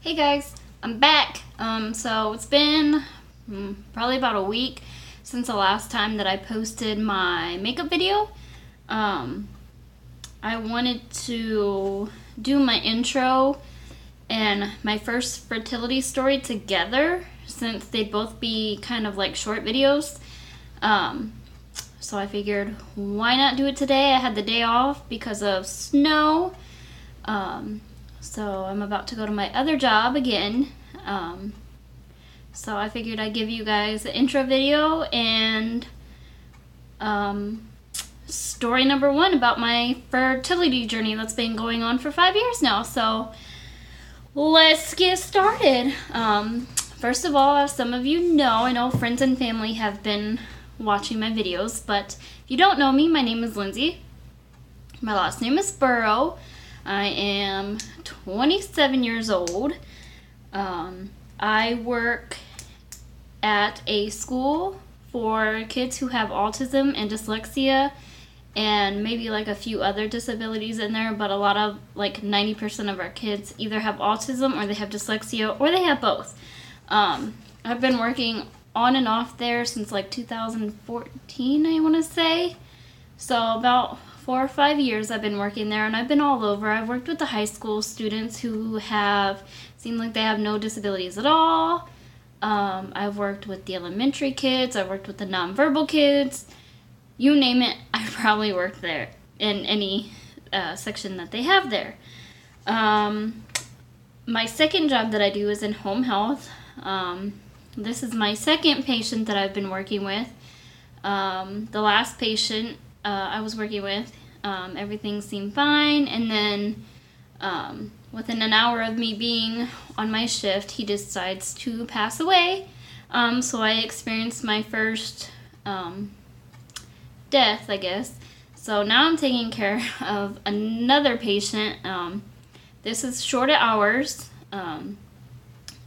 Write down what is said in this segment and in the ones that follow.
Hey guys, I'm back. So it's been probably about a week since the last time that I posted my makeup video. I wanted to do my intro and my first fertility story together since they'd both be kind of like short videos. So I figured, why not do it today? I had the day off because of snow. So I'm about to go to my other job again. So I figured I'd give you guys the intro video and story number one about my fertility journey that's been going on for 5 years now. So let's get started. First of all, as some of you know, I know friends and family have been watching my videos, but if you don't know me, my name is Lindsay. My last name is Burrow. I am 27 years old. I work at a school for kids who have autism and dyslexia and maybe like a few other disabilities in there, but a lot of, like 90% of our kids either have autism or they have dyslexia or they have both. I've been working on and off there since like 2014, I want to say. So about 4 or 5 years I've been working there, and I've been all over. I've worked with the high school students who seem like they have no disabilities at all. I've worked with the elementary kids. I've worked with the nonverbal kids. You name it, I probably worked there in any section that they have there. My second job that I do is in home health. This is my second patient that I've been working with. The last patient I was working with, everything seemed fine, and then within an hour of me being on my shift, he decides to pass away. So I experienced my first death, I guess. So now I'm taking care of another patient. This is shorter hours. I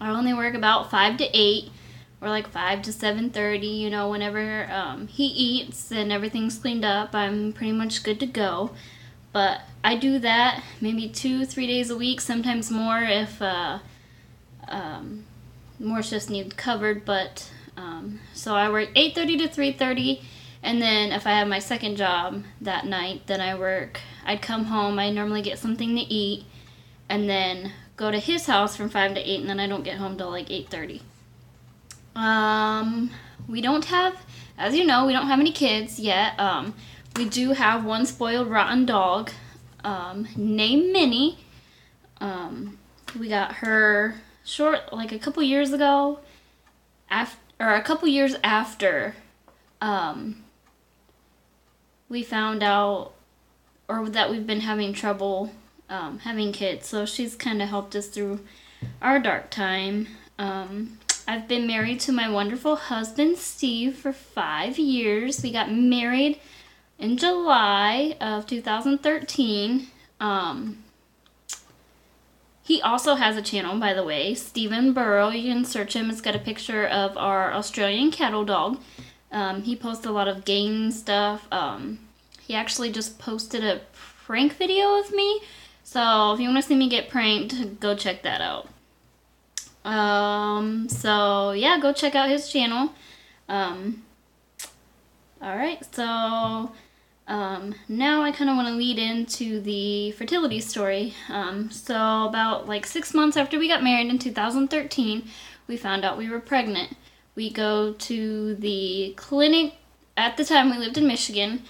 only work about 5 to 8. Or like 5 to 7:30, you know, whenever he eats and everything's cleaned up, I'm pretty much good to go. But I do that maybe 2-3 days a week, sometimes more if more shifts need covered. But so I work 8:30 to 3:30, and then if I have my second job that night, then I'd come home, I normally get something to eat, and then go to his house from 5 to 8, and then I don't get home till like 8:30. We don't have, as you know, we don't have any kids yet. We do have one spoiled rotten dog, named Minnie. We got her like a couple years ago, a couple years after, we found out, or that we've been having trouble, having kids. So she's kind of helped us through our dark time. I've been married to my wonderful husband, Steve, for 5 years. We got married in July of 2013. He also has a channel, by the way, Stephen Burrow. You can search him. It's got a picture of our Australian cattle dog. He posts a lot of game stuff. He actually just posted a prank video of me. So if you want to see me get pranked, go check that out. So yeah, go check out his channel. Alright, so, now I kind of want to lead into the fertility story. So about like 6 months after we got married in 2013, we found out we were pregnant. We go to the clinic. At the time we lived in Michigan.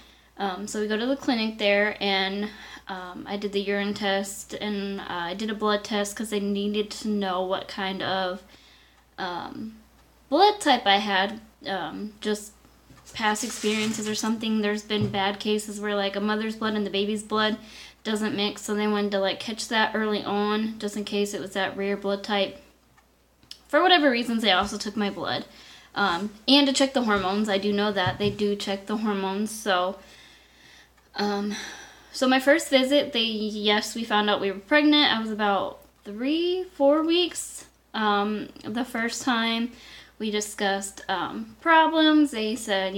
So we go to the clinic there, and I did the urine test, and I did a blood test because they needed to know what kind of blood type I had, just past experiences or something. There's been bad cases where like a mother's blood and the baby's blood doesn't mix, so they wanted to like catch that early on just in case it was that rare blood type. For whatever reasons, they also took my blood, and to check the hormones. I do know that they do check the hormones. So my first visit, we found out we were pregnant. I was about 3-4 weeks. The first time we discussed problems. They said,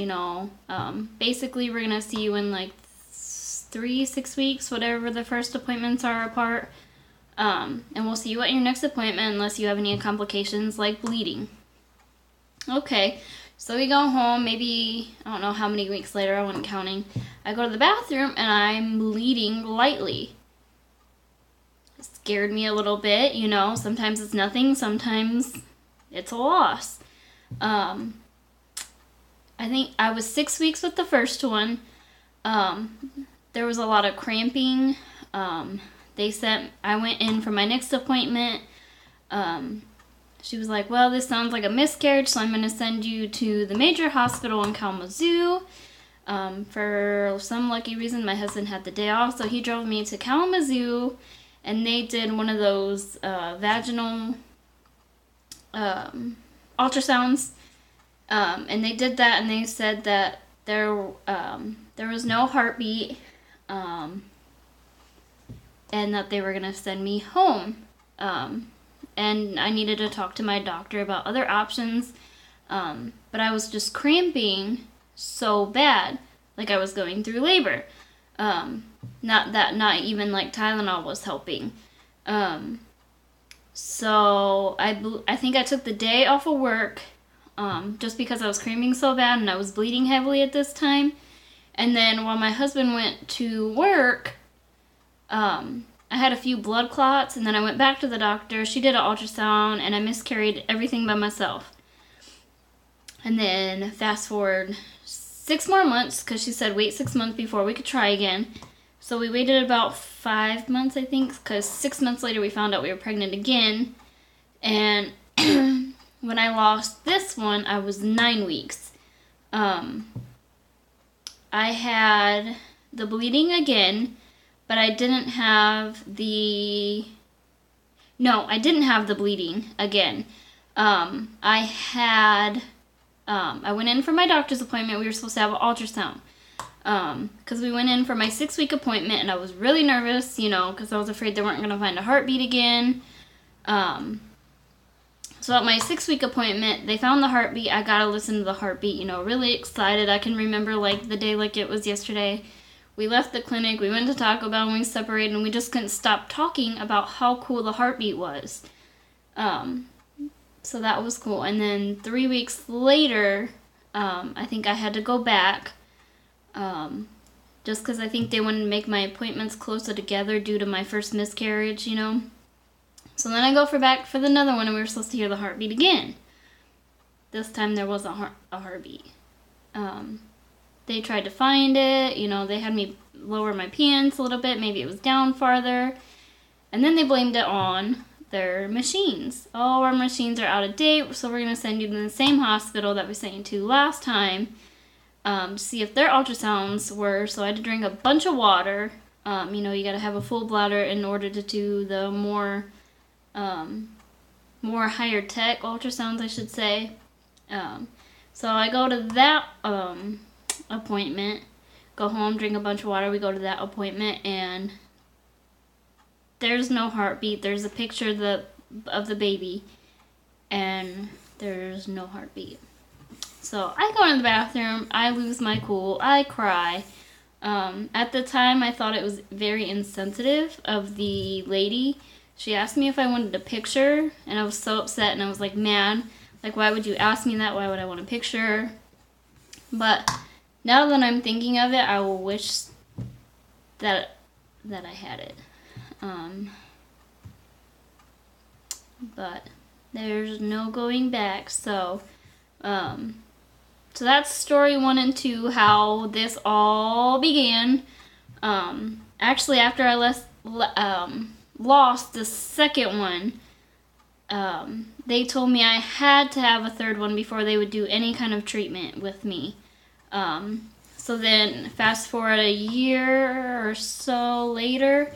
basically we're going to see you in like 3-6 weeks, whatever the first appointments are apart. And we'll see you at your next appointment unless you have any complications like bleeding. Okay, so we go home, maybe, I don't know how many weeks later, I wasn't counting. I go to the bathroom and I'm bleeding lightly. It scared me a little bit, you know, sometimes it's nothing, sometimes it's a loss. I think I was 6 weeks with the first one. There was a lot of cramping. I went in for my next appointment. She was like, well, this sounds like a miscarriage, so I'm going to send you to the major hospital in Kalamazoo. For some lucky reason, my husband had the day off, so he drove me to Kalamazoo, and they did one of those vaginal ultrasounds. And they did that, and they said that there was no heartbeat, and that they were going to send me home. And I needed to talk to my doctor about other options, but I was just cramping so bad, like I was going through labor. Not even like Tylenol was helping. So I think I took the day off of work, just because I was cramping so bad and I was bleeding heavily at this time. And then while my husband went to work, I had a few blood clots, and then I went back to the doctor. She did an ultrasound, and I miscarried everything by myself. And then fast forward 6 more months, because she said wait 6 months before we could try again. So we waited about 5 months, I think, because 6 months later we found out we were pregnant again. And when I lost this one, I was 9 weeks. I had the bleeding again, but I didn't have the... No, I didn't have the bleeding again. I went in for my doctor's appointment. We were supposed to have an ultrasound. Because we went in for my 6-week appointment, and I was really nervous, you know, because I was afraid they weren't going to find a heartbeat again. So at my 6-week appointment, they found the heartbeat. I got to listen to the heartbeat, you know, really excited. I can remember like the day like it was yesterday. We left the clinic, we went to Taco Bell, and we separated, and we just couldn't stop talking about how cool the heartbeat was. So that was cool. And then 3 weeks later, I think I had to go back, just because I think they wanted to make my appointments closer together due to my first miscarriage, you know. So then I go back for another one, and we were supposed to hear the heartbeat again. This time there wasn't a heartbeat. They tried to find it, you know, they had me lower my pants a little bit, maybe it was down farther, and then they blamed it on their machines. Oh, our machines are out of date, so we're going to send you to the same hospital that we sent you to last time, to see if their ultrasounds were. So I had to drink a bunch of water. You know, you got to have a full bladder in order to do the more higher tech ultrasounds, I should say. So I go to that appointment, go home, drink a bunch of water. We go to that appointment, and there's no heartbeat. There's a picture of the baby, and there's no heartbeat. So I go in the bathroom, I lose my cool, I cry. At the time, I thought it was very insensitive of the lady. She asked me if I wanted a picture, and I was so upset, and I was like, mad. Like, why would you ask me that? Why would I want a picture? But now that I'm thinking of it, I will wish that I had it. But there's no going back. So that's story 1 and 2, how this all began. Actually, after I lost the second one, they told me I had to have a third one before they would do any kind of treatment with me. So then, fast forward a year or so later,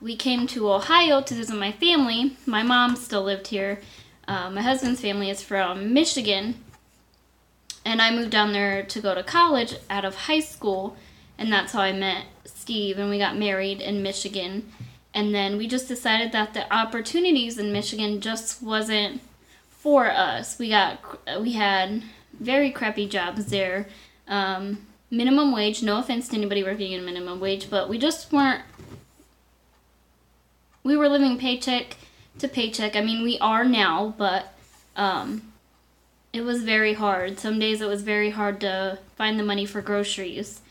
we came to Ohio to visit my family. My mom still lived here. My husband's family is from Michigan, and I moved down there to go to college out of high school, and that's how I met Steve, and we got married in Michigan. And then we just decided that the opportunities in Michigan just wasn't for us. We had very crappy jobs there. Minimum wage, no offense to anybody working in minimum wage, but we just weren't we were living paycheck to paycheck. I mean, we are now, but it was very hard. Some days it was very hard to find the money for groceries.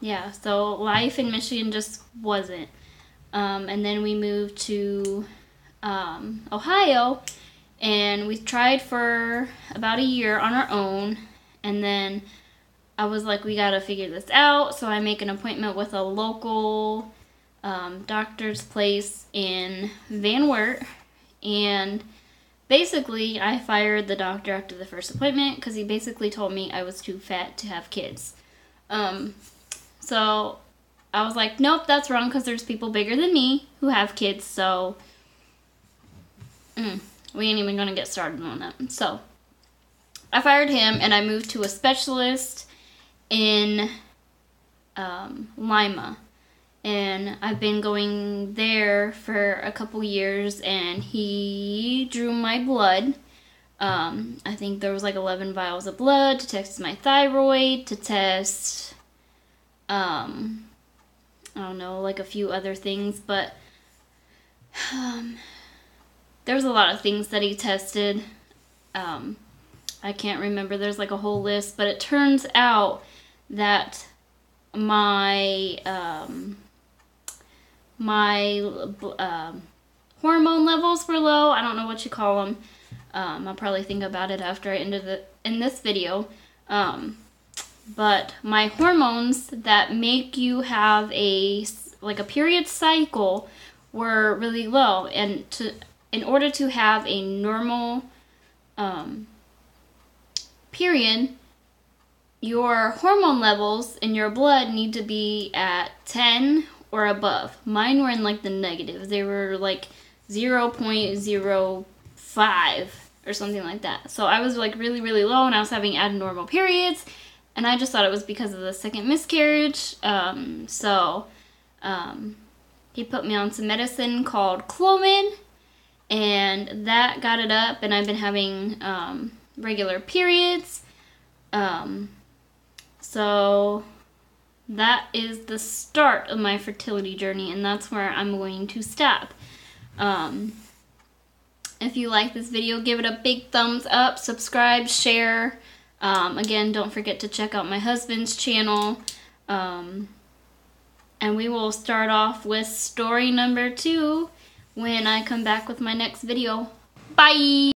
Yeah, so life in Michigan just wasn't. And then we moved to Ohio, and we tried for about a year on our own, and then I was like, we gotta figure this out. So I make an appointment with a local doctor's place in Van Wert, and basically I fired the doctor after the first appointment because he basically told me I was too fat to have kids. So I was like, nope, that's wrong, because there's people bigger than me who have kids, so we ain't even gonna get started on that. So I fired him, and I moved to a specialist in Lima, and I've been going there for a couple years, and he drew my blood. I think there was like 11 vials of blood to test my thyroid, to test I don't know, like a few other things, but there's a lot of things that he tested. I can't remember. There's like a whole list, but it turns out that my hormone levels were low. I don't know what you call them. I'll probably think about it after I end this video. But my hormones that make you have a period cycle were really low, and in order to have a normal period, your hormone levels in your blood need to be at 10 or above. Mine were in like the negatives. They were like 0.05 or something like that. So I was like really, really low, and I was having abnormal periods, and I just thought it was because of the second miscarriage. He put me on some medicine called Clomid, and that got it up, and I've been having regular periods. So that is the start of my fertility journey, and that's where I'm going to stop. If you like this video, give it a big thumbs up, subscribe, share. Again, don't forget to check out my husband's channel. And we will start off with story number 2 when I come back with my next video. Bye!